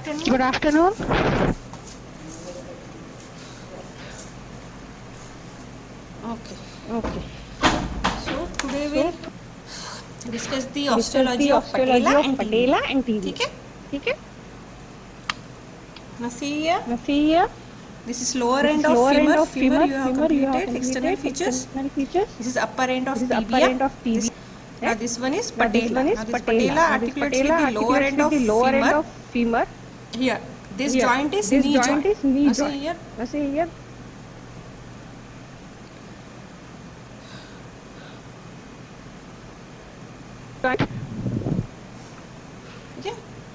afternoon. Good afternoon. Okay. Okay. So today we'll discuss the osteology of patella and tibia. ठीक है? ठीक है? Now see here. This is lower end of femur. You have completed external features. This is upper end of tibia. Now this one is patella. Now this patella articulates with the lower end of femur. Here. This joint is knee joint. Now see here.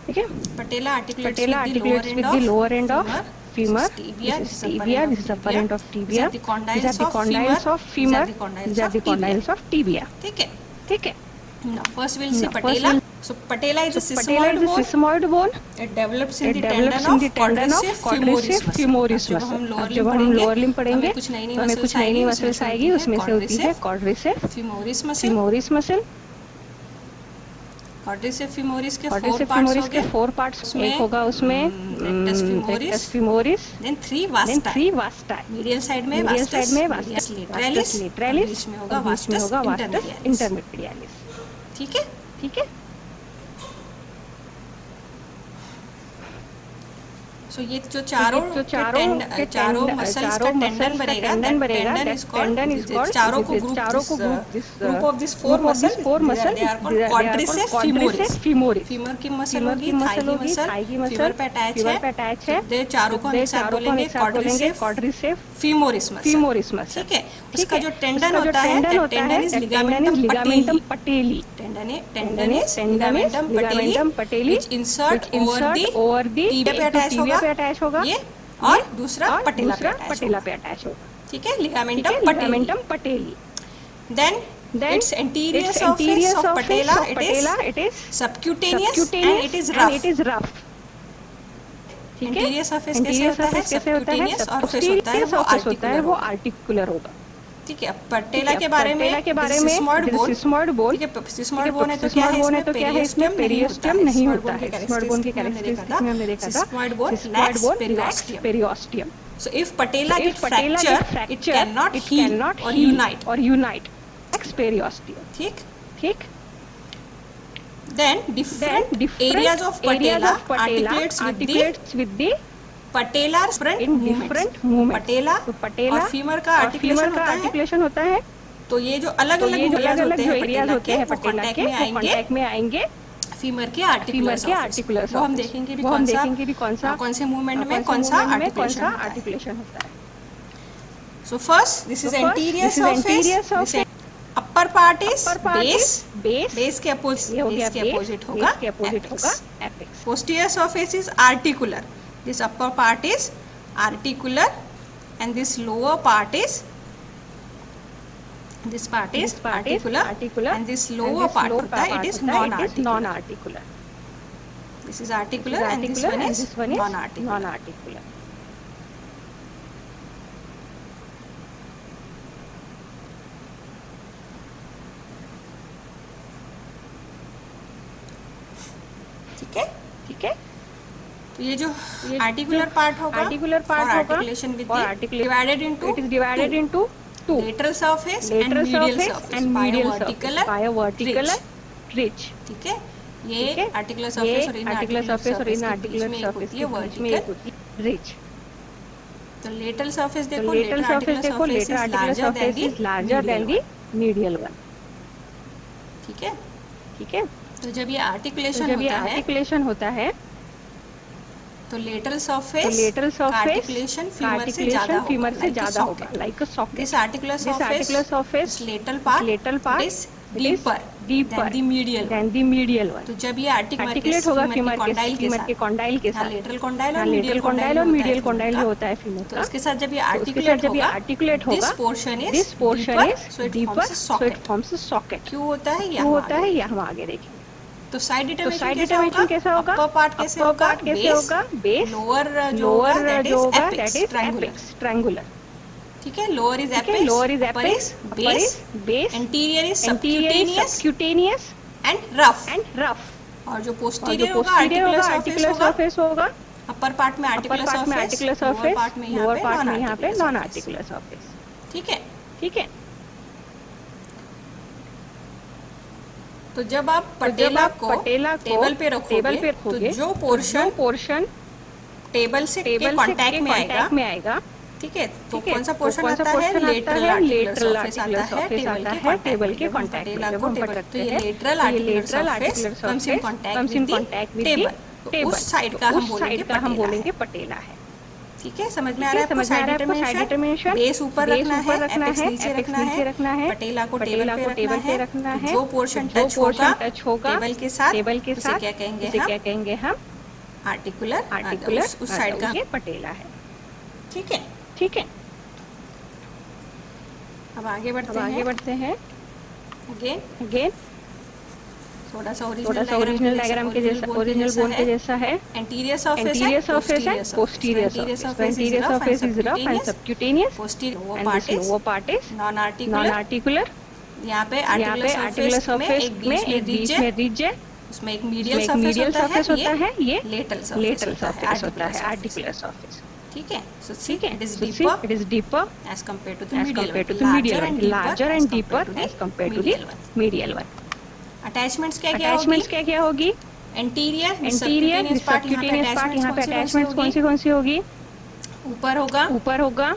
Okay. Patella articulates with the lower end of femur. This is tibia. This is upper end of tibia. These are the condyles of femur. These are the condyles of tibia. ठीक है? Now first we'll see patella. So patella is a sesamoid bone. It develops in the tendon of quadriceps femoris muscle. जब हम lower limb पढ़ेंगे कुछ नई muscles आएगी, उसमें से होती है quadriceps femoris muscle. quadriceps femoris के 4 parts एक होगा उसमें rectus femoris, then 3 vasti. Medial side में vastus lateralis, बीच में होगा vastus intermedialis. ठीक है? So ये जो चारों मसल्स का टेंडन बनेगा, टेंडन इज कॉल्ड चारों को group of this 4 muscle they are called quadriceps femoris. Femur की मसल होगी, थाई की मसल फीमर पे अटैच है. दे चारों को हम एक साथ बोलेंगे क्वाड्रिसेप्स femoris muscle. ठीक है? उसका जो टेंडन होता है, tendon is ligamentum patellae. Tendon is ligamentum patellae which insert over the tibia पे अटैच होगा ये, और दूसरा पटेला पे अटैच होगा. ठीक है? Ligamentum पटेली. Then its anterior surface of patella it is subcutaneous and it is rough. Anterior surface कैसे होता है? Subcutaneous. और फेस होता है वो आर्टिकुलर होगा. ठीक है? पटेला के बारे में सिस्मॉइड बोन. ठीक है? सिस्मॉइड बोन है तो क्या है इसमें? पेरियोस्टियम नहीं होता है. सिस्मॉइड बोन की कैरेक्टरिस्टिक्स में हमने देखा था. Sesamoid bone lacks periosteum. So if patella gets fractured, it cannot heal or unite. Lacks periosteum. ठीक? Then different areas of patella articulates with the patellar different movements. पटेला और फीमर का articulation होता है. तो ये जो अलग-अलग एरियाज होते हैं पटेला के कांटेक्ट में आएंगे फीमर के आर्टिकुलर्स. वो हम देखेंगे भी कौन से मूवमेंट में कौन सा आर्टिकुलेशन होता है. So first this is anterior surface. Upper part is base के अपोजिट होगा apex. Posterior surface is articular. This upper part is articular and this lower part is articular and this lower part होता है it is non-articular. This is articular and this one is non-articular. ठीक है? तो ये जो articular part होगा articulation with divided into two lateral surface and medial surface by a vertical ridge. ठीक है? ये आर्टिकुलर सरफेस और इन आर्टिकुलर सरफेस के बीच में एक होती है रिज. तो लेटरल सरफेस देखो, lateral surface is larger than the medial one. ठीक है? तो जब ये आर्टिकुलेशन होता है तो लेटरल सरफेस आर्टिकुलेशन फीमर से ज्यादा होगा like a socket. This articular surface lateral part is deeper than the medial one. तो जब ये आर्टिकुलेट होगा फीमर के कॉन्डाइल के साथ, लेटरल कॉन्डाइल और मीडियल कॉन्डाइल जो होता है फीमर का, तो उसके साथ जब ये आर्टिकुलेट होगा this portion is deeper so it forms a socket. क्यों होता है ये हम आगे देखेंगे. तो साइड डिटरमिनेशन कैसा होगा? अपर पार्ट कैसे होगा? बेस लोअर जो होगा दैट इज ट्रायंगुलर. ठीक है? Lower is apex, base, anterior is subcutaneous and rough. और जो पोस्टीरियर होगा आर्टिकुलर सरफेस होगा। अपर पार्ट में आर्टिकुलर सरफेस, लोअर पार्ट में यहाँ पे नॉन आर्टिकुलर सरफेस। ठीक है, ठीक है। तो जब आप पटेला को टेबल पे रखोगे तो जो पोर्शन टेबल से कांटेक्ट में आएगा, ठीक है, तो कौन सा पोर्शन आता है? लेटरल आर्टिकुलर सरफेस आता है टेबल के कांटेक्ट में। जब हम पटकते हैं lateral articular surface comes in contact with table, तो उस साइड का हम बोलेंगे पटेला है। ठीक है, समझ में आ रहा है? साइड डिटरमिनेशन, बेस ऊपर रखना है, एपेक्स नीचे रखना है, पटेला को टेबल पे रखना है। जो पोर्शन टच होगा टेबल के साथ उसे क्या कहेंगे हम? आर्टिकुलर, उस साइड का पटेला है। ठीक है, ठीक है। अब आगे बढ़ते हैं। अगेन थोड़ा सा ओरिजिनल डायग्राम के जैसा, ओरिजिनल बोन के जैसा है। Anterior surface and posterior surface. Anterior surface is rough and subcutaneous, posterior lower part is non articular. यहाँ पे आर्टिकुलर सरफेस में एक बीच में रिज है, उसमें एक मीडियल सरफेस होता है, ये लेटरल सरफेस होता है, आर्टिकुलर सरफेस। ठीक है, so ठीक है, it is deeper as compared to the medial one, larger and deeper as compared to the medial one. Attachments क्या होगी? एंटीरियर सबक्यूटेनियस पार्ट, यहाँ पे अटैचमेंट्स कौन सी होगी? ऊपर होगा,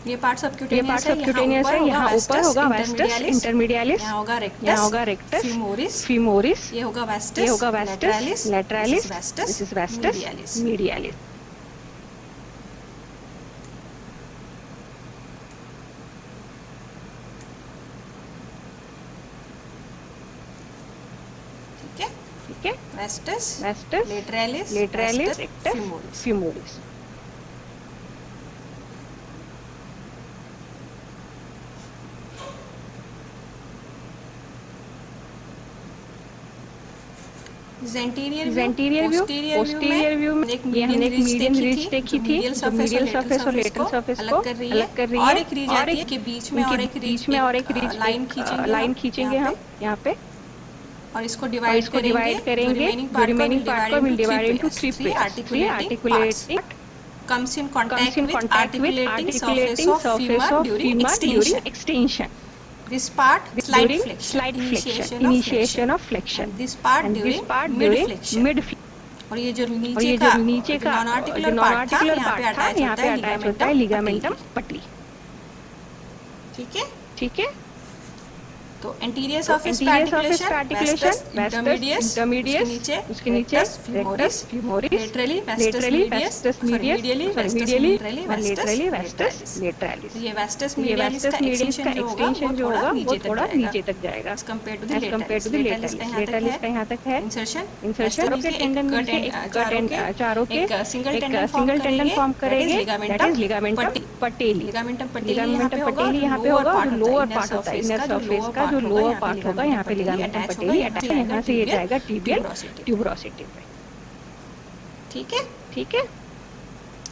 ये पार्ट सबक्यूटेनियस है, यहाँ ऊपर होगा वास्टस इंटरमीडियालिस, यहाँ होगा रेक्टस फीमोरिस, ये होगा vastus lateralis, this is vastus medialis. Vastus, lateralis, rectus, femoris. Anterior view, posterior view में ये हमने एक मीडियन रिज देखी थी, जो मीडियल सरफेस और लेटरल सरफेस को अलग कर रही है, और एक रिज आती है के बीच में और एक रिज लाइन खींचेंगे हम यहाँ पे, और इसको डिवाइड करेंगे। रिमेनिंग पार्ट को will divide into three articulating comes in contact with articulating surface of femur during extension. This part slight flexion, initiation of flexion. This part during mid flexion. और ये जो नीचे का नॉन आर्टिकुलर पार्ट था, यहाँ पे attach होता है लिगामेंटम पटली। ठीक है। तो एंटीरियर सरफेस का आर्टिकुलेशन, इंटरमीडियस, उसके नीचे rectus femoris, laterally vastus medially vastus lateralis. ये वास्टस मीडियलिस का एक्सटेंशन जो होगा वो थोड़ा नीचे तक जाएगा एज कंपेयर टू द लेटरालिस। लेटरालिस का यहाँ तक है इंसर्शन के टेंडन में एक चारों के एक सिंगल टेंडन फॉर्म करेंगे, दैट इज लिगामेंटम पटेली। लिगामेंटम पटेली यहाँ पे होगा, जो लोअर पार्ट होता है इनर सरफेस का, जो लोअर पार्ट होगा यहाँ पे लिगामेंटम पटेली अटैच है, यहाँ से ये जाएगा टिबियल ट्यूबरोसिटी पे। ठीक है।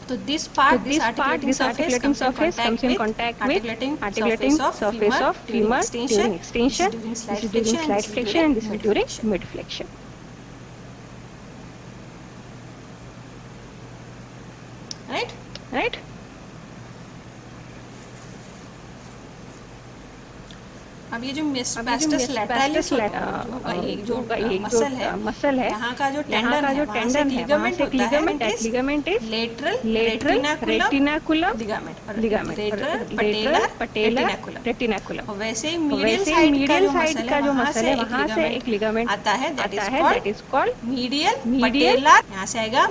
तो this articulating surface comes in contact with articulating surface of femur during extension, this is during slight flexion, and this is during mid flexion. Right? अब ये जो वास्टस लैटरालिस जो मसल है, यहाँ का जो टेंडन है, वहाँ से ligament is lateral retinaculum ligament patellar retinaculum. वैसे ही मीडियल साइड का जो मसल है, वहाँ से एक लिगामेंट आता है, that is called medial patellar. यहाँ से आएगा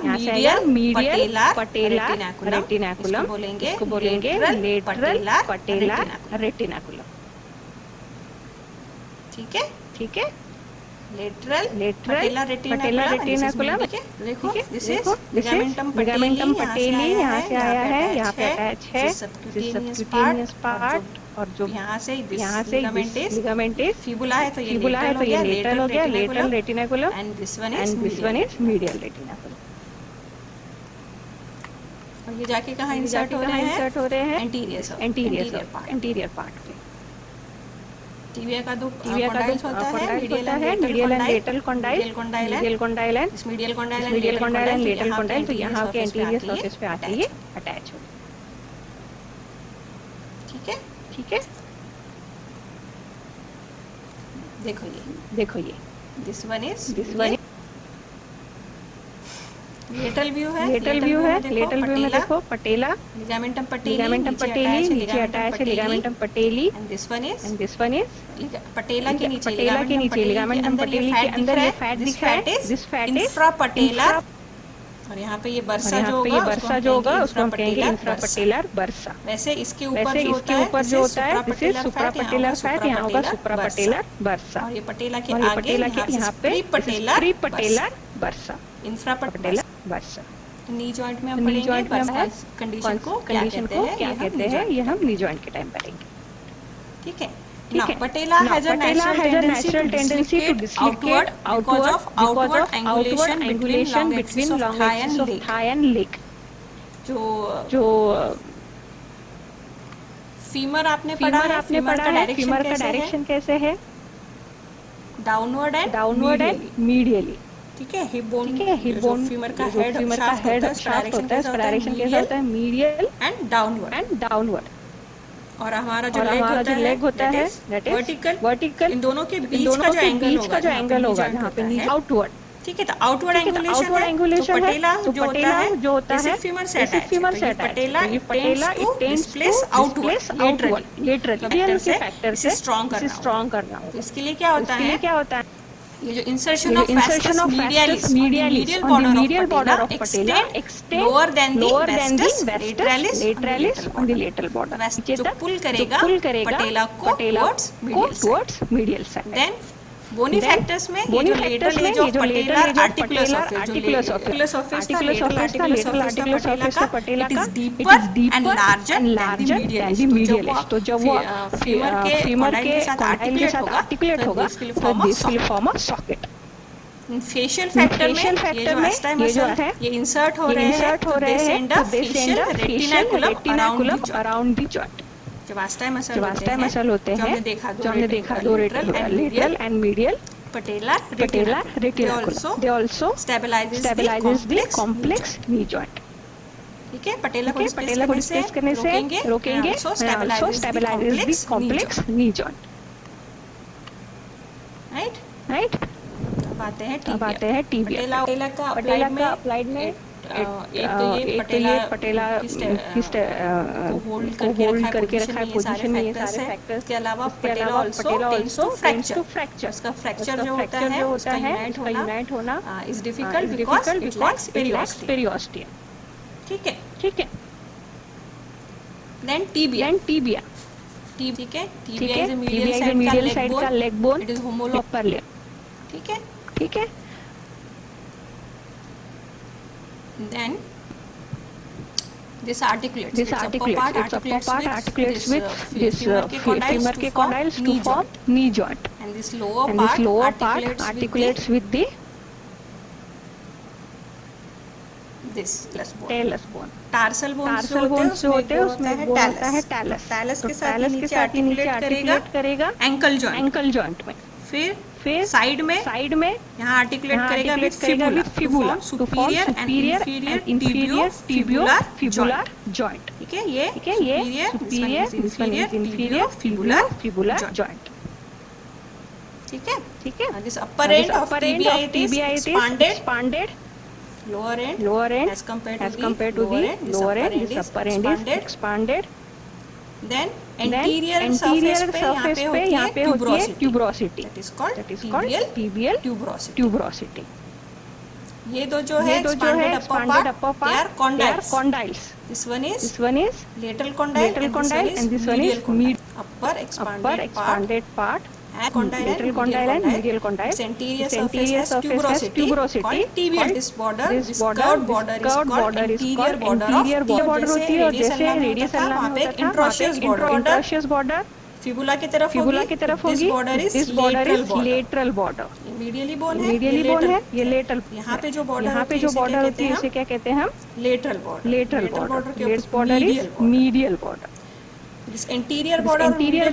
मीडियल पटेलर रेटिनाकुलम, इसको बोलेंगे लेटरल पटेलर रेटिनाकुलम। ठीक है। लेटरल पटेलर रेटिनाकुलम, देखो दिस इज लिगामेंटम पटेली, यहाँ से आया है, यहाँ पे अटैच है सबक्यूटेनियस पार्ट, और जो यहाँ से लिगामेंट इज फिबुला है, तो ये लेटरल हो गया, lateral retinaculum, and this one is medial retinaculum. और ये जाके कहाँ इंसर्ट हो रहे हैं? एंटीरियर पार्ट पे। टिबिया का दो कॉन्डाइल्स होता है, medial and lateral condyle, medial condyle and lateral condyle, तो यहाँ के एंटीरियर सरफेस पे आके ये अटैच हो। ठीक है, ठीक है। देखो ये this one is lateral view है, लेटरल व्यू में देखो पटेला, लिगामेंटम पटेली नीचे अटैच है, ligamentum patellae, and this one is patella के नीचे लिगामेंटम पटेली के अंदर ये फैट दिख रहा है, दिस फैट इज इंफ्रापटेलर, और यहाँ पे ये बर्सा जो होगा उसको हम कहेंगे इंफ्रापटेलर बर्सा। वैसे इसके ऊपर जो होता है दिस इज सुप्रापटेलर फैट, यहाँ होगा सुप्रापटेलर बर्सा, और ये पटेला के आगे यहाँ पे प्रीपटेलर बर्सा, इंफ्रापटेलर बर्सा। नी जॉइंट में हम पढ़ेंगे बर्सा कंडीशन को क्या कहते हैं, ये हम नी जॉइंट के टाइम पढ़ेंगे। ठीक है। Now, patella has a natural tendency to dislocate because of outward angulation between long axis of thigh and leg. जो फीमर आपने पढ़ा है, फीमर का डायरेक्शन कैसे है? Downward and medially. ठीक है, हिप बोन फीमर का हेड शाफ्ट होता है, इसका डायरेक्शन कैसा होता है? Medial and downward. और हमारा जो लेग होता है वर्टिकल, इन दोनों के बीच का जो एंगल होगा यहाँ पे आउटवर्ड। ठीक है, तो आउटवर्ड एंगुलेशन है, पटेला जो होता है फीमर से attach, patella it tends to outward lateral के फैक्टर से स्ट्रॉन्ग करना। तो इसके लिए क्या होता है? ये जो insertion of fasciculus medialis on the medial border of patella extend lower than the vastus lateralis on the lateral border, जो पुल करेगा पटेला को towards medial side। then bony factors में ये जो lateral edge of patellar articular surface का lateral articular surface का पटेला का it is deeper and larger than the medial edge। तो जब वो फीमर के कॉन्डाइल के साथ आर्टिकुलेट होगा तो this will form a socket. Facial factor में ये जो है ये इंसर्ट हो रहे हैं तो they send a fascial retinaculum around the joint. जो वास्टाई मसल होते हैं जो हमने देखा दो lateral and medial patella retinaculum, they also stabilises the complex knee joint. ठीक है, पटेला को डिस्प्लेस करने से रोकेंगे, so stabilises the complex knee joint. Right. अब आते हैं टिबिया। पटेला का अप्लाइड में एक तो ये पटेला को होल्ड करके रखा है पोजीशन में, ये सारे फैक्टर्स के अलावा पटेला आल्सो फ्रैक्चर, इसका फ्रैक्चर जो होता है उसका यूनाइट होना is difficult because it lacks periosteum. ठीक है। Then tibia. ठीक है, टिबिया इज मीडियल साइड का leg bone, it is homologous leg. ठीक है। Then this articulates, its upper part articulates with this femur के condyles to form knee joint, and this lower part articulates with the this talus bone। Tarsal bones जो होते हैं उसमें होता है talus के साथ नीचे आर्टिकुलेट करेगा एंकल जॉइंट में। फिर साइड में यहाँ आर्टिकुलेट करेगा with fibula, superior and inferior fibular joint. ठीक है, ये सुपीरियर इंफीरियर फिबुलर जॉइंट। ठीक है। This upper end of tibia is expanded, lower and as compared to the lower end, this upper end is expanded। Then anterior surface पे यहाँ पे होती है tuberosity, that is called tibial tuberosity। ये दो जो है expanded upper part, they are condyles। This one is lateral condyle and this one is upper expanded part, lateral condyle and medial condyle। Its anterior surface has tuberosity called tibial। This curved border is called anterior border होती है, और जैसे radius ulna में होता था interosseous border fibula की तरफ होगी। This border is lateral border. Medially bone है, ये लेटरल। यहाँ पे जो बॉर्डर होती है उसे क्या कहते हैं हम? Lateral border. Lateral border is medial border. This interior border और लेटरल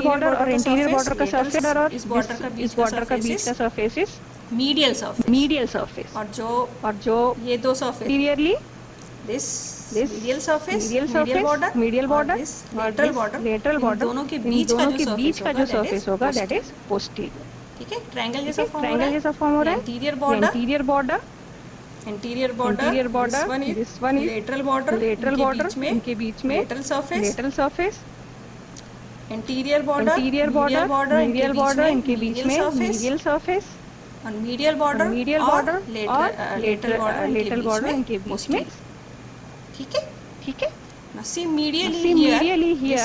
बॉर्डर और इंटीरियर बॉर्डर का सरफेस और इस बॉर्डर का बीच का सरफेस इज मीडियल सरफेस। और जो ये दो surface interiorly this medial surface medial border और लेटरल बॉर्डर दोनों के बीच का जो सरफेस होगा दैट इज पोस्टीरियर। ठीक है, ट्रायंगल जैसा फॉर्म हो रहा है। Interior border this one is lateral border इनके बीच में lateral surface interior border medial border इनके बीच में मीडियल सरफेस और मीडियल बॉर्डर और लेटरल बॉर्डर इनके बीच में। ठीक है। Now see medially here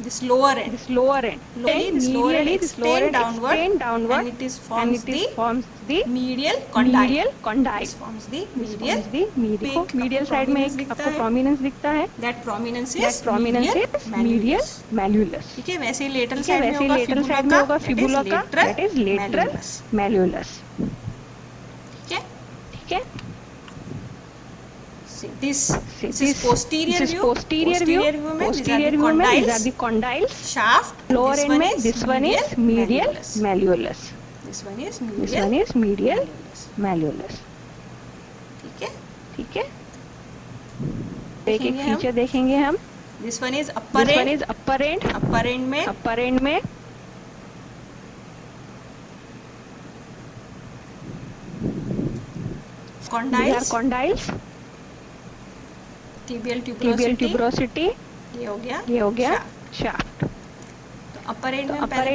this lower end medially extend downward and it forms the medial condyle forms the medial side में एक आपको prominence दिखता है, that prominence is medial malleolus। ठीक है, वैसे ही lateral side में होगा fibula का that is lateral malleolus। ठीक है। This is posterior view में these are the condyles, shaft, lower end में this one is medial malleolus, this one is medial malleolus। ठीक है। एक फीचर देखेंगे हम। this one is upper end में condyles tibial tuberosity ये हो गया शाफ्ट। तो अपर एंड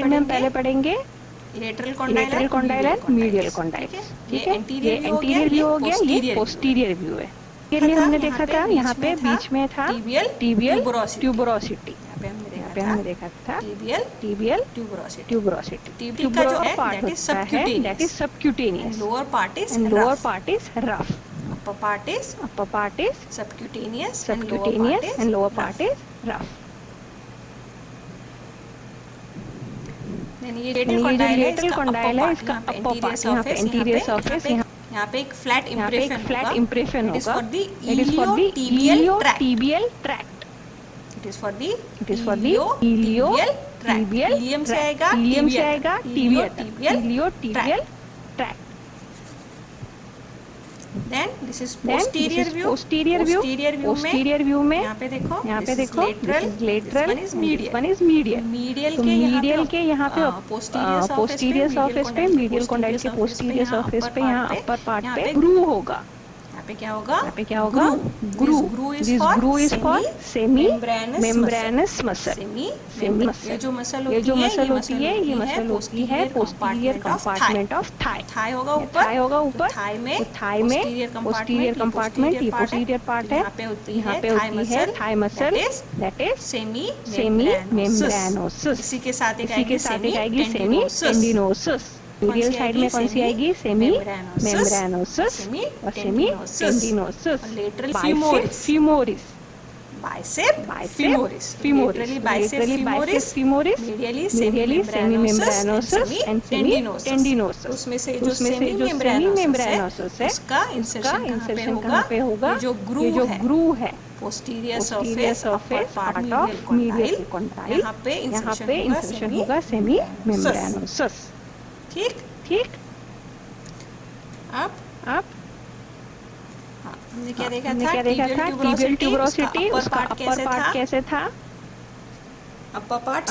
में हम पहले पढ़ेंगे lateral condyle and medial condyle. ठीक है, ये एंटीरियर व्यू हो गया, ये पोस्टीरियर व्यू है। ये हमने देखा था यहाँ पे बीच में था टिबियल ट्यूबरोसिटी, यहाँ पे हमने देखा था टिबियल ट्यूबरोसिटी। टिबियल का जो पार्ट होता है that is subcutaneous, lower part is rough, upper part is subcutaneous and lower part is rough। then ये लेटरल कंडाइल है, इसका अपर पार्ट यहाँ पे इंटीरियर सरफेस, यहाँ पे एक फ्लैट इंप्रेशन होगा। It is for the iliotibial tract, it is for the iliotibial ilium से आएगा iliotibial tract. Then this is posterior view में यहाँ पे देखो lateral this one is medial के यहाँ पे posterior surface पे medial condyle के posterior surface पे यहाँ upper part पे groove होगा। यहाँ पे क्या होगा groove। This groove is for semi membranous muscle। ये जो मसल होती है ये मसल होती है posterior compartment of thigh। Thigh होगा ऊपर, थाई में posterior compartment ये posterior part है, यहाँ पे होती है thigh muscle that is semi membranosus। इसी के साथ एक आएगी semi tendinosus। मीडियल साइड में कौन सी आएगी सेमी मेम्ब्रानोसस और semitendinosus. Lateral femoris bicep femoris medially semimembranosus and semi टेंडिनोसस। उसमें से जो सेमी मेम्ब्रानोसस है उसका इंसर्शन कहाँ पे होगा, ये जो ग्रूव है posterior surface part of medial condyle, यहाँ पे इंसर्शन होगा सेमी मेम्ब्रानोसस। ठीक। अब हमने क्या देखा था टिबियल ट्यूबरोसिटी, उसका अपर पार्ट कैसे था, अपर पार्ट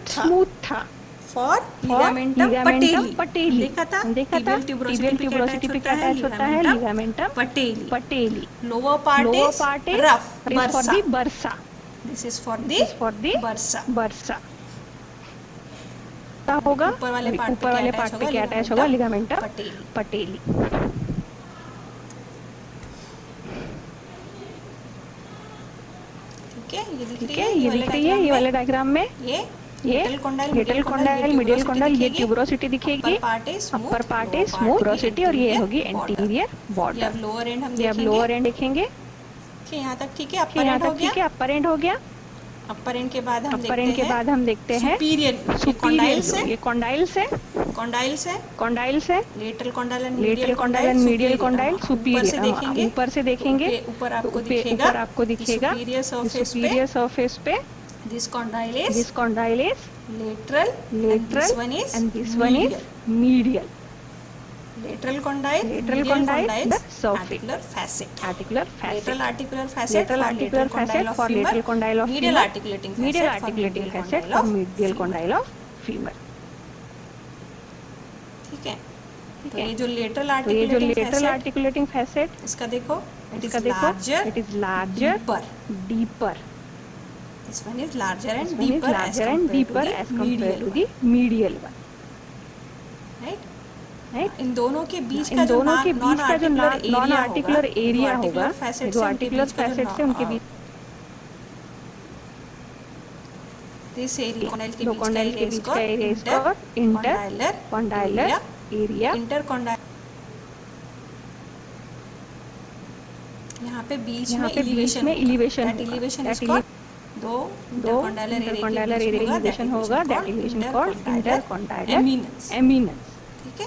स्मूथ था फॉर लिगामेंटम पटेली। देखा था टिबियल ट्यूबरोसिटी पे क्या अटैच होता है ligamentum patellae. Lower part is rough for the bursa, this is for the bursa. होगा ऊपर वाले पार्ट पे क्या अटैच होगा लिगामेंटम पटेली। ठीक है, ये दिख रही है ये वाले डायग्राम में, ये लेटरल कंडाइल मीडियल कंडाइल, ये ट्यूबरोसिटी दिखेगी, upper part is smooth tuberosity और ये होगी एंटीरियर बॉर्डर। अब लोअर एंड देखेंगे। यहाँ तक ठीक है, अपर एंड हो गया। अपर एंड के बाद हम देखते हैं सुपीरियर, ये कंडाइल्स है, कॉन्डाइल्स है lateral condyle and medial condyle superior, ऊपर से देखेंगे ऊपर आपको दिखेगा सुपीरियर सरफेस पे this condyle is lateral and this one is medial. lateral condyle the surface articular facet lateral articular facet for lateral condyle of medial femur, articulating medial articulating facet for medial condyle of femur. ठीक है। तो ये जो lateral articulating facet, इसका देखो it is larger deeper, this one is larger and deeper as compared to the medial one, right? इन दोनों के बीच का जो नॉन आर्टिकुलर एरिया होगा, जो आर्टिकुलर फैसेट से उनके बीच दिस एरिया कॉन्डाइल के बीच का एरिया इसको इंटरकॉन्डाइलर एरिया, यहाँ पे बीच में एलिवेशन दो इंटरकॉन्डाइलर एलिवेशन होगा, दैट एलिवेशन कॉल्ड इंटरकॉन्डाइलर एमिनेंस। ठीक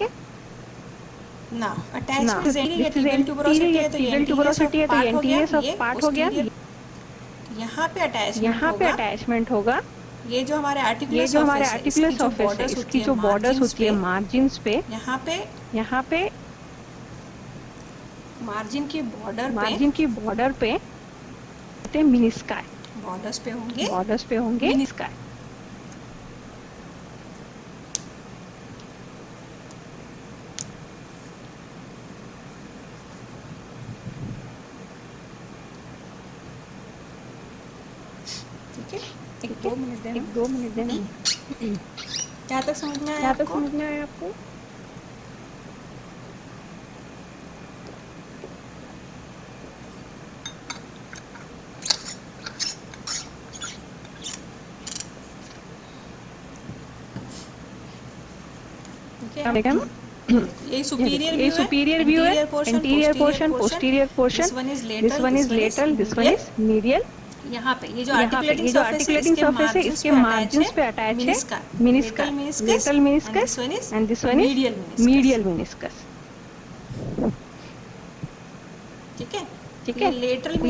है। Now attachment is anterior tuberosity है, तो anterior of part हो गया। यहाँ पे अटैचमेंट होगा। ये जो हमारे आर्टिकुलर सरफेस है, इसकी जो बॉर्डर्स होती है मार्जिन्स पे, यहाँ पे मार्जिन की बॉर्डर पे मिनिस्काई, बॉर्डर्स पे होंगे मिनिस्काई। एक दो मिनट देना। क्या तक समझ में आया आपको? ये सुपीरियर व्यू है, interior portion, posterior portion, this one is lateral, this one is medial. यहाँ पे ये जो आर्टिकुलेटिंग सरफेस है, इसके मार्जिन्स पे अटैच है meniscus, lateral meniscus and this one is medial meniscus. ठीक है। ये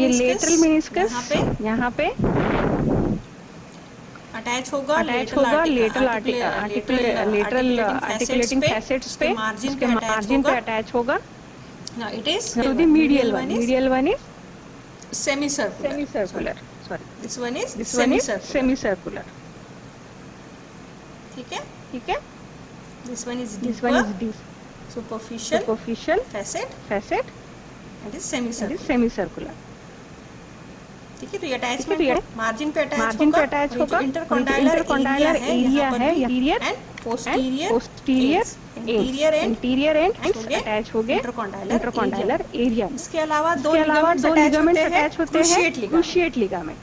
लेटरल मेनिस्कस यहाँ पे अटैच होगा लेटरल आर्टिकुलेटिंग फैसेट्स पे, इसके मार्जिन पे अटैच होगा। Now it is to the medial one is semicircular. Sorry, this one is semicircular. ठीक है। This one is deep, superficial facet and is semicircular. ठीक है। तो ये अटैचमेंट मार्जिन पे अटैच होगा। इंटरकॉन्डाइलर एरिया है, interior and posterior interior and attach हो गए इंटरकॉन्डाइलर एरिया। इसके अलावा दो लिगामेंट्स अटैच होते हैं, क्रूशिएट लिगामेंट।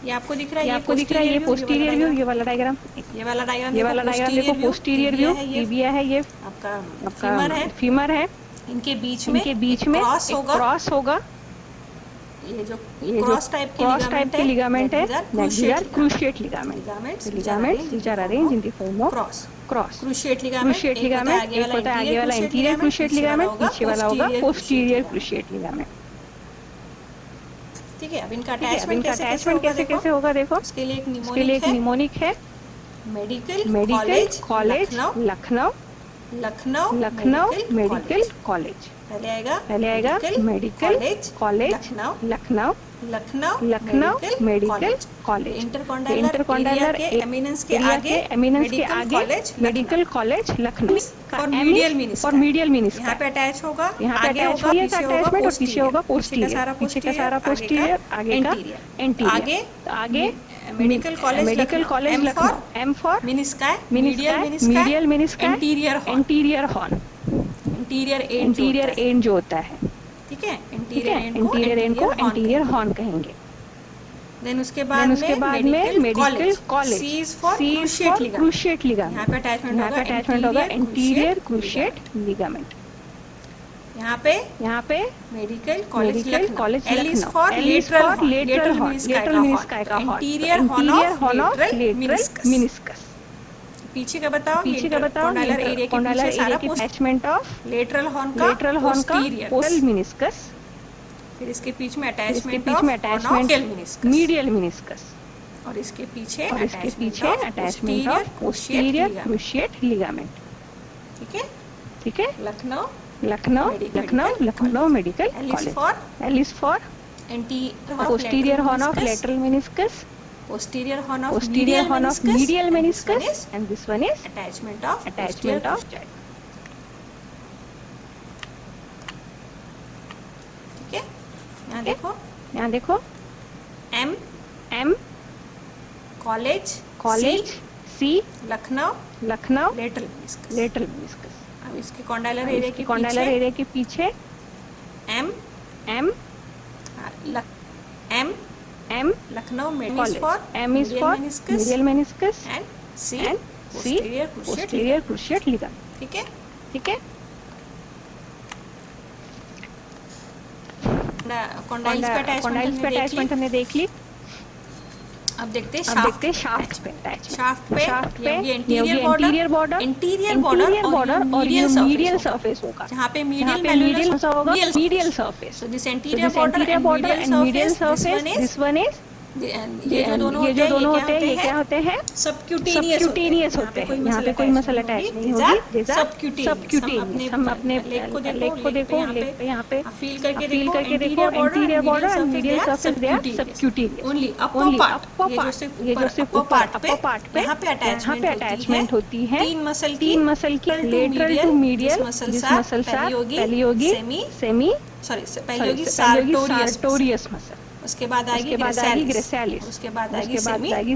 ये आपको दिख रहा है, ये पोस्टीरियर व्यू, ये वाला डायग्राम देखो, पोस्टीरियर व्यू टिबिया है, ये आपका फीमर है। इनके बीच में क्रॉस होगा। ये जो क्रॉस टाइप के लिगामेंट है, cruciate ligament which are arranged in the form of cross. Cruciate ligament एक होता है आगे वाला इंटीरियर क्रूशिएट लिगामेंट, पीछे वाला होगा पोस्टीरियर क्रूशिएट लिगामेंट। ठीक है। अब इनका अटैचमेंट कैसे होगा देखो। इसके लिए एक निमोनिक है, medical college Lucknow medical college. पहले आएगा medical college Lucknow medical college. Intercondylar eminence के आगे medical college Lucknow for medial meniscus. यहाँ पे अटैच होगा, अटैचमेंट, और पीछे होगा पोस्टीरियर, पीछे का सारा पोस्टीरियर, आगे का इंटीरियर। आगे medical college Lucknow, M for medial menisci, interior horn, interior end जो होता है। ठीक है। इंटीरियर एंड को इंटीरियर हॉर्न कहेंगे। देन उसके बाद में medical college, C is for cruciate ligament. यहाँ पे अटैचमेंट होगा इंटीरियर क्रूशिएट लिगामेंट। यहाँ पे medical college L is for lateral menisci का horn, interior horn of lateral meniscus. पीछे का बताओ, कॉन्डाइलर एरिया के पीछे सारा अटैचमेंट ऑफ लेटरल हॉर्न का पोस्टीरियर मेनिस्कस, फिर इसके बीच में अटैचमेंट ऑफ मीडियल मेनिस्कस, और इसके पीछे attachment of posterior cruciate ligament. ठीक है। Lucknow medical college. L is for posterior horn of lateral meniscus, posterior horn of medial meniscus, and this one is attachment of joint. ठीक है, यहाँ देखो M college C Lucknow lateral meniscus. अब इसके condylar area के पीछे M Lucknow M is for medial meniscus and C posterior cruciate ligament। ठीक है। कॉन्डाइल्स पे अटैचमेंट हमने देख ली। अब देखते हैं शाफ्ट पे इंटीरियर बॉर्डर और ये मीडियल सरफेस होगा, जहाँ पे medial surface. So this interior border and medial surface, this one is ये जो दोनों होते हैं ये क्या होते हैं? सबक्यूटेनियस होते हैं। यहाँ पे कोई मसल अटैच नहीं होगी। सबक्यूटेनियस। हम अपने लेग को देखो, यहाँ पे फील करके देखो interior border and medial surface they are subcutaneous. Only upper part, ये जो सिर्फ अपर पार्ट पे यहाँ पे अटैचमेंट होती है तीन मसल की, lateral to medial, this muscles are पेलियोगी, सेमी सार्टोरियस मसल। उसके बाद आएगी ग्रेसालिस, उसके बाद आएगी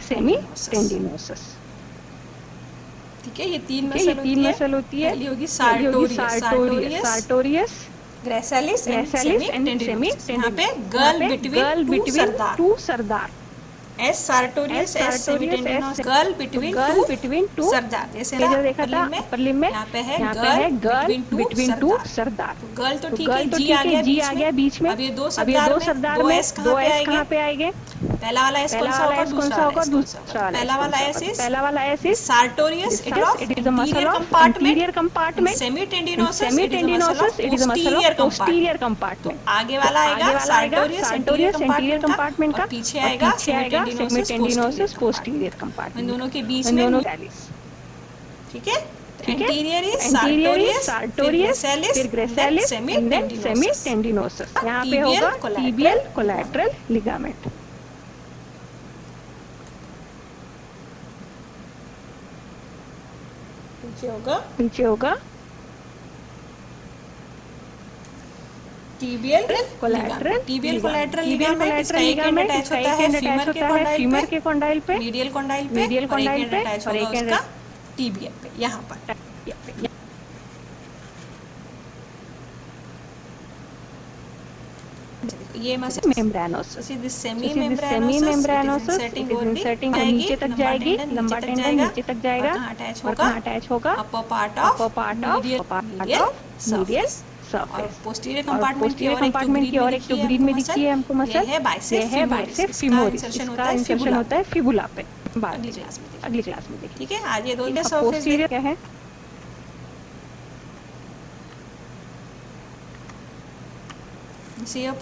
सेमी टेंडिनोसस। ठीक है, ये तीन मसल होती है। Sartorius, gracilis and semi tendinosus. यहाँ पे girl between two sardar. S sartorius, S semi-tendinous, girl between two sardar. जैसे जो देखा था अपर लिम्ब में, यहाँ पे है गर्ल between two सरदार। गर्ल तो ठीक है, G आ गया बीच में। अब ये दो सरदार में दो S कहाँ पे आएंगे? पहला वाला S कौन सा होगा? दूसरा। पहला वाला S is sartorius, it is a muscle of anterior compartment. Semi-tendinosus, it is a muscle of posterior compartment. आगे वाला आएगा sartorius, anterior compartment का, पीछे आएगा semi-tendinosus, posterior compartment। इन दोनों के बीच में ठीक है। Anterior is sartorius, फिर gracilis, and then semi-tendinosus। यहाँ पे होगा tibial collateral ligament। पीछे होगा टिबियल कोलैटरल लिगामेंट। इसका एक एंड अटैच होता है फीमर के कॉन्डाइल पे, मीडियल कॉन्डाइल पे, और एक एंड अटैच होगा उसका टिबिया पे, यहाँ पर। ये मसल मेम्ब्रानोसस, दिस सेमी मेम्ब्रानोसस इंसर्टिंग नीचे तक जाएगी, लंबा टेंडन नीचे तक जाएगा और कहाँ अटैच होगा? Upper part of medial surface. और पोस्टीरियर कंपार्टमेंट की और एक तो ग्रीन में दिखी है हमको मसल, ये है बाइसेप्स फीमोरिस। इसका इंसर्शन होता है फिबुला पे। अगली क्लास में देखिए। ठीक है, आज ये दो पोस्टीरियर क्या है?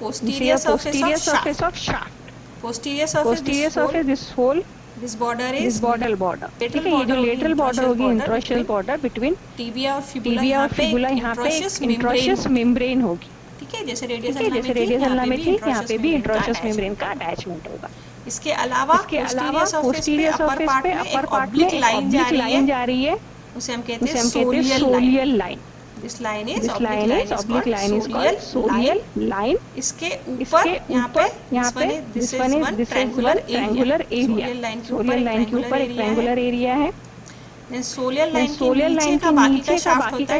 posterior surface of shaft. Posterior surface, this whole, this border is border। ठीक है, ये जो लेटरल बॉर्डर होगी, इंट्रोशियल बॉर्डर बिटवीन टिबिया और फिबुला, यहाँ पे इंट्रोशियस मेम्ब्रेन होगी। ठीक है, जैसे रेडियस अल्ना में थी, यहाँ पे भी इंट्रोशियस मेम्ब्रेन का अटैचमेंट होगा। इसके अलावा पोस्टीरियर सरफेस पे अपर पार्ट में लाइन जा रही है, उसे हम कहते हैं सोलियल line. This line is oblique line is called soleal line। इसके ऊपर यहाँ पे this one triangular area। सोलियल line के ऊपर एक ट्रायंगुलर एरिया है। सोलियल लाइन के नीचे का बाकी का शाफ्ट होता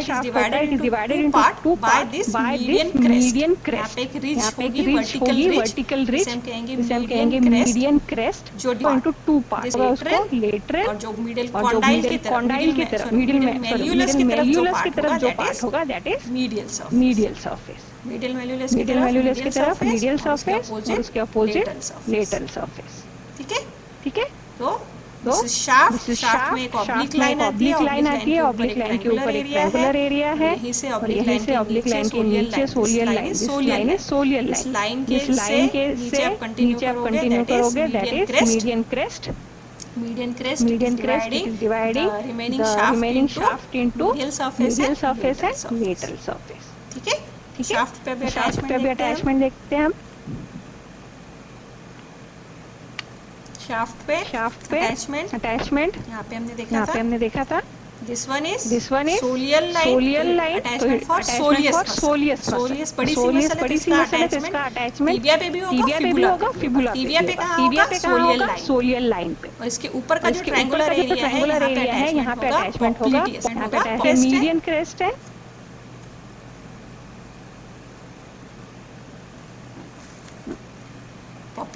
है, it is divided into two part by this median crest. यहाँ पे एक रिज होगी, वर्टिकल रिज, जिसे हम कहेंगे मीडियन क्रेस्ट, जो इनटू टू पार्ट होगा, उसको लेटरल, और जो मिडिल कॉन्डाइल की तरफ मेल्यूलस की तरफ जो पार्ट होगा that is medial surface. Middle malleolus की तरफ मीडियल सरफेस और उसके अपोजिट लेटरल सरफेस। ठीक है, तो शाफ्ट में एक ऑब्लिक लाइन आती है, ऑब्लिक लाइन के ऊपर एक ट्रायंगुलर एरिया है और यहीं से ऑब्लिक लाइन के नीचे सोलियल line, this line is सोलियल line, इस लाइन के नीचे आप कंटिन्यू करोगे, that is median crest is dividing the remaining shaft into medial surface and lateral surface. ठीक है, शाफ्ट पे भी अटैचमेंट देखते हैं हम। शाफ्ट पे अटैचमेंट यहाँ पे हमने देखा था this one is सोलियल line attachment for soleus बड़ी सी मसल है, इसका अटैचमेंट टिबिया पे भी होगा, टिबिया पे कहाँ होगा, सोलियल लाइन पे, और इसके ऊपर का जो ट्रायंगुलर एरिया है यहाँ पे अटैचमेंट होगा, यहाँ पे अटैचमेंट मीडियन क्रेस्ट है,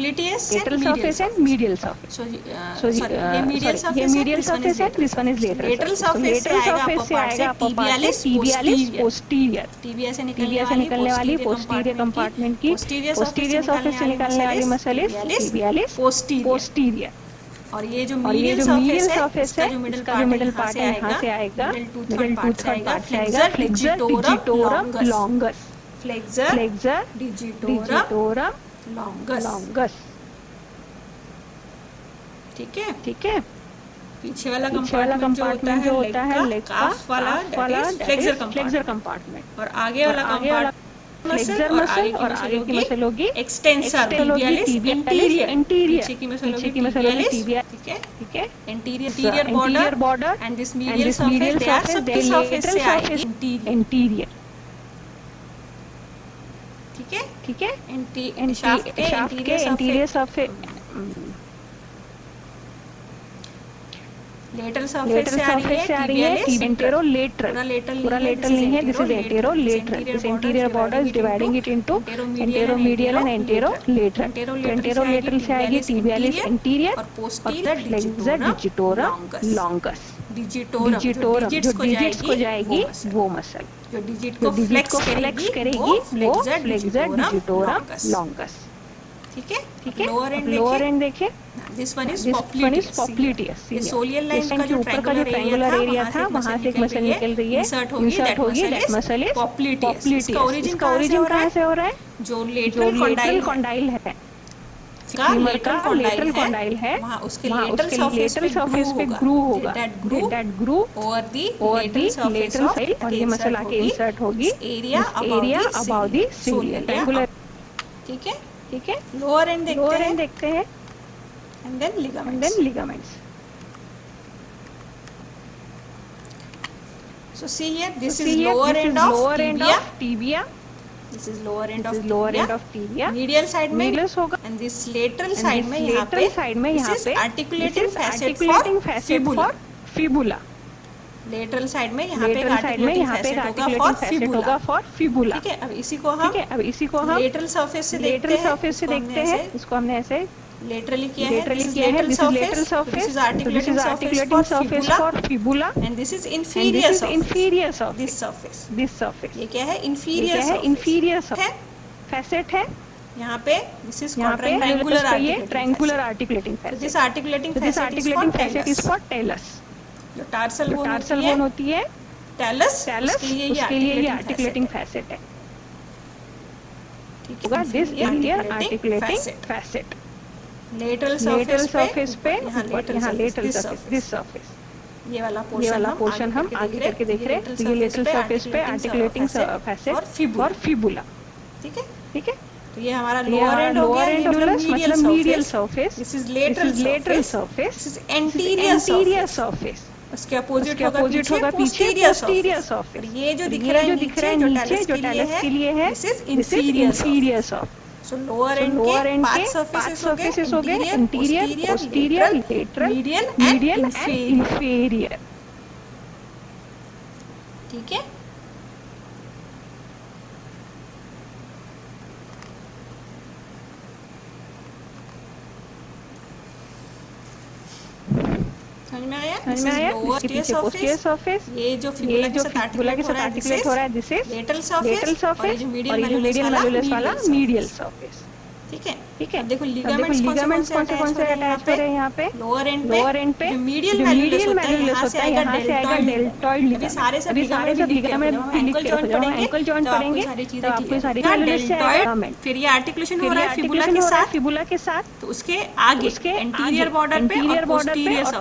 lateral surface and medial surface. ये medial surface है, this one is lateral surface से आएगा tibialis posterior, टिबिया से निकलने वाली posterior compartment की posterior surface से निकलने वाली मसल tibialis posterior, और ये जो medial surface है, इसका जो middle part है यहाँ से आएगा, middle tooth part से आएगा flexor digitorum longus, flexor digitorum longus, ठीक है। पीछे वाला कंपार्टमेंट जो होता है लेग का वाला फ्लेक्सर कंपार्टमेंट, और आगे वाला फ्लेक्सर मसल और आगे की मसल होगी एक्सटेंसर tibialis इंटीरियर, पीछे की मसल होगी टिबिया, ठीक है, interior border and this medial surface they lateral surface interior, ठीक है, शाफ्ट के इंटीरियर सरफेस, लेटरल सरफेस से आ रही है एंटेरोलेटरल, पूरा लेटरल नहीं है, this is anterolateral, this interior border is dividing it into anteromedial and anterolateral, anterolateral से आएगी tibialis इंटीरियर और फ्लेक्सर डिजिटोरम लॉन्गस, डिजिटोरम जो डिजिट्स को जाएगी वो मसल, जो डिजिट को फ्लेक्स करेगी वो फ्लेक्सर डिजिटोरम लॉन्गस, ठीक है। लोअर एंड देखें, दिस वन इज पॉप्लिटियस, ये सोलियल लाइन का जो ट्रायंगुलर एरिया था वहां से एक मसल निकल रही है, इंसर्ट होगी, दैट मसल इज पॉप्लिटियस, इसका ओरिजिन कहां से हो रहा है, जो लेटरल कॉन्डाइल है, फीमर का लेटरल कॉन्डाइल है, वहां उसके लेटरल सरफेस पे ग्रू होगा, that groove over the lateral side, और ये मसल आके इंसर्ट होगी area about the soleal triangular, ठीक है। लोअर एंड देखते हैं and then ligaments. So see here, this is lower end of tibia. This is lower end of tibia. Medial side में होगा, and this lateral side में यहाँ पे articulating facet for fibula. Lateral side में यहाँ पे articulating facet होगा for fibula. ठीक है, अब इसी को हम lateral surface से देखते हैं, इसको हमने ऐसे laterally किया है, this is lateral surface, this is articulating surface for fibula, and this is inferior surface, this surface, ये क्या है, inferior surface, facet है यहाँ पे, this is triangular articulating facet, this articulating facet is for talus, जो tarsal bone होती है, talus, उसके लिए ये articulating facet है, ठीक है, this articulating facet, lateral surface पे यहाँ लेटरल सरफेस, दिस सरफेस, ये वाला पोर्शन हम आगे करके देख रहे हैं, ये लेटरल सरफेस पे आर्टिकुलेटिंग फैसेट और फिबुला, ठीक है। तो ये हमारा लोअर एंड मतलब medial surface, this is lateral surface, this is anterior surface, उसके अपोजिट होगा पीछे पोस्टीरियर सरफेस, ये जो दिख रहा है नीचे जो टैलस के लिए है, this is inferior surface. So lower end के पांच surfaces हो गए, interior, posterior, lateral, medial and inferior, ठीक है। समझ में आया? पोस्टीरियर सरफेस, ये जो फिबुला के साथ आर्टिकुलेट हो रहा है, दिस इज लेटरल सरफेस, और ये जो मीडियल मैलुलस वाला मीडियल सरफेस, ठीक है। ठीक है। देखो लिगामेंट्स कौन से अटैच हो रहे हैं यहाँ पे, लोअर एंड पे मीडियल मैल्यूलस होता है, यहाँ से आएगा डेल्टॉइड लिगामेंट। सारे सब लिगामेंट एंकल जॉइंट पढ़ेंगे तो आपको सारी चीजें डेल्टॉइड, फिर ये आर्टिकुलेशन हो रहा है फिबुला के साथ, तो उसके आगे एंटीरियर बॉर्डर पे और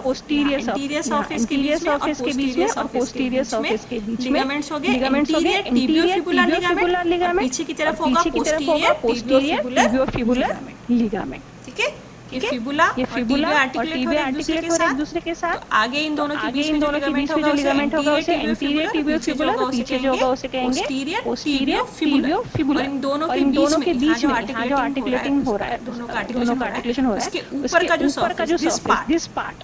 पोस्टीरियर सरफेस के बीच में और पोस्टीरियर सरफेस के बीच में लिगामेंट्स हो गए। एंटीरियर टिबियोफिबुलर लिगामेंट, पीछे की तरफ होगा पोस्टीरियर टिबियोफिबुलर लिगामेंट। ठीक है, ये फिबुला और टिबिया आर्टिकुलेट हो रहे एक दूसरे के साथ। तो आगे इन दोनों के बीच में जो लिगामेंट होगा उसे एंटीरियर टिबियोफिबुलर, पीछे जो होगा उसे कहेंगे पोस्टीरियर टिबियोफिबुलर। इन दोनों के बीच में जो आर्टिकुलेटिंग हो रहा है, दोनों का आर्टिकुलेशन हो रहा है, उसके ऊपर का जो सरफेस, दिस पार्ट,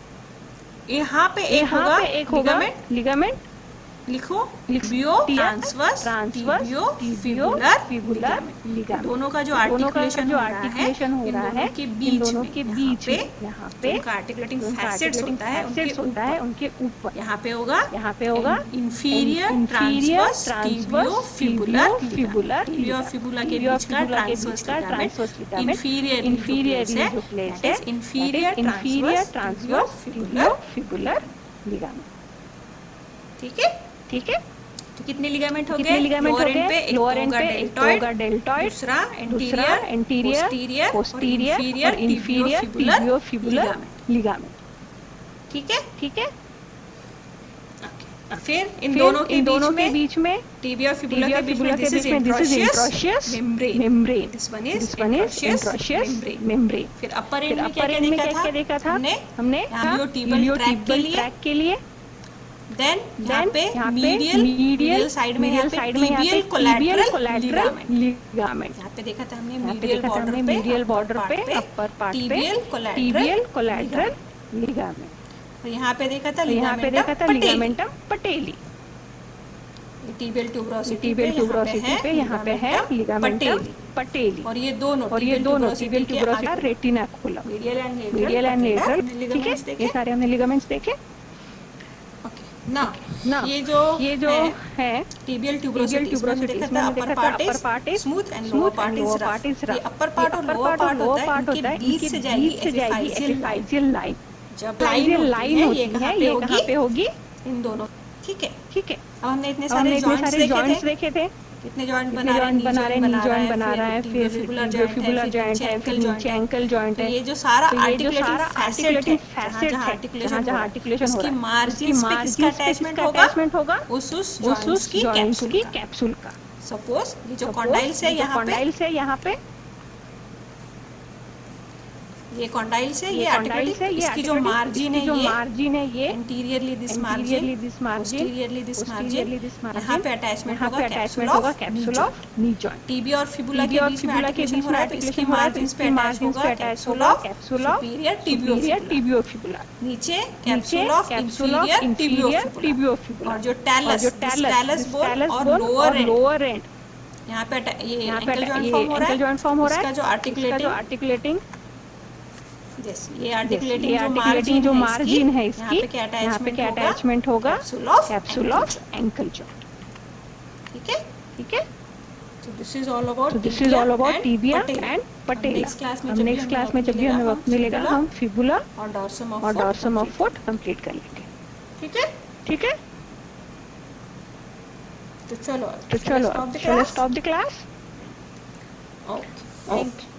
यहाँ पे एक होगा लिगामेंट, लिखो टिबियो ट्रांसवर्स टिबियोफिबुलर लिगामेंट। दोनों का जो आर्टिकुलेशन हो रहा है इन दोनों के बीच में यहाँ पे आर्टिकुलेटिंग फैसेट्स होता है उनके ऊपर। यहाँ पे होगा इंफीरियर ट्रांसवर्स टिबियोफिबुलर के बीच का ट्रांसवर्स लिगामेंट। इंफीरियर जो प्लेट है इंफीरियर ट्रांसवर्स टिबियोफिबुलर लिगामेंट। ठीक है। तो कितने लिगामेंट हो गए? लोअर एंड पे एक होगा डेल्टॉइड, दूसरा एंटीरियर पोस्टीरियर और इंफीरियर टिबियोफिबुलर लिगामेंट। ठीक है। फिर इन दोनों के बीच में टिबियोफिबुलर के बीच में this is interosseous membrane, this one is interosseous membrane. फिर अपर एंड में क्या देखा था हमने इलियोटिबियल ट्रैक के लिए। देन यहाँ पे मीडियल साइड में यहाँ पे टिबियल कोलैटरल लिगामेंट। यहाँ पे देखा था हमने मीडियल बॉर्डर पे अपर पार्ट पे टिबियल कोलैटरल लिगामेंट। और यहाँ पे देखा था लिगामेंटम पटेली। टिबियल ट्यूबरोसिटी पे यहाँ पे है लिगामेंटम पटेली। और ये दोनों tibial tuberosity retinaculum, medial and lateral. ठीक है, ये सारे हमने लिगामेंट्स देखे ना। ये जो है टिबियल ट्यूबरोसिटी देखा था, upper part is smooth and lower part is rough. Upper part और लोअर पार्ट होता है, इनके बीच से जाएगी एपिफाइजियल लाइन। जब लाइन होती है ये कहाँ पे होगी? इन दोनों। ठीक है। अब हमने इतने सारे जॉइंट्स देखे थे। कितने जॉइंट बना रहे हैं? नी जॉइंट बना रहा है, फिर फिबुलर जॉइंट है, फिर नीचे एंकल जॉइंट है। ये जो सारा आर्टिकुलेटिंग फैसेट है जहाँ आर्टिकुलेशन हो रहा है, मार्जिन्स पे किसका अटैचमेंट होगा? उस जॉइंट्स की कैप्सूल का। सपोज ये जो कॉन्डाइल्स है यहाँ पे ये कॉन्डाइल्स है, ये आर्टिकुलेटिंग, इसकी जो मार्जिन है ये anteriorly this margin, posteriorly this margin. यहाँ पे अटैचमेंट होगा capsule of knee joint. Tibia और फिबुला के बीच में आर्टिकुलेशन हो रहा है, तो इसकी मार्जिन्स पे अटैच होगा कैप्सूल ऑफ सुपीरियर टिबियोफिबुलर। नीचे कैप्सूल ऑफ इंफीरियर टिबियोफिबुलर। और जो टैलस बोन और लोअर एंड यहाँ पे ये एंकल जॉइंट फॉर्म हो रहा है। इसका जो आर्टिकुलेटिंग ये आर्टिकुलेटिंग जो मार्जिन है इसकी, यहाँ पे क्या अटैचमेंट होगा? Capsule of ankle joint. ठीक है। So this is all about tibia and patella. हम नेक्स्ट क्लास में जब भी हमें वक्त मिलेगा हम फिबुला और डॉर्सम ऑफ फुट कंप्लीट कर लेंगे। ठीक है। तो चलो स्टॉप द क्लास। ओके।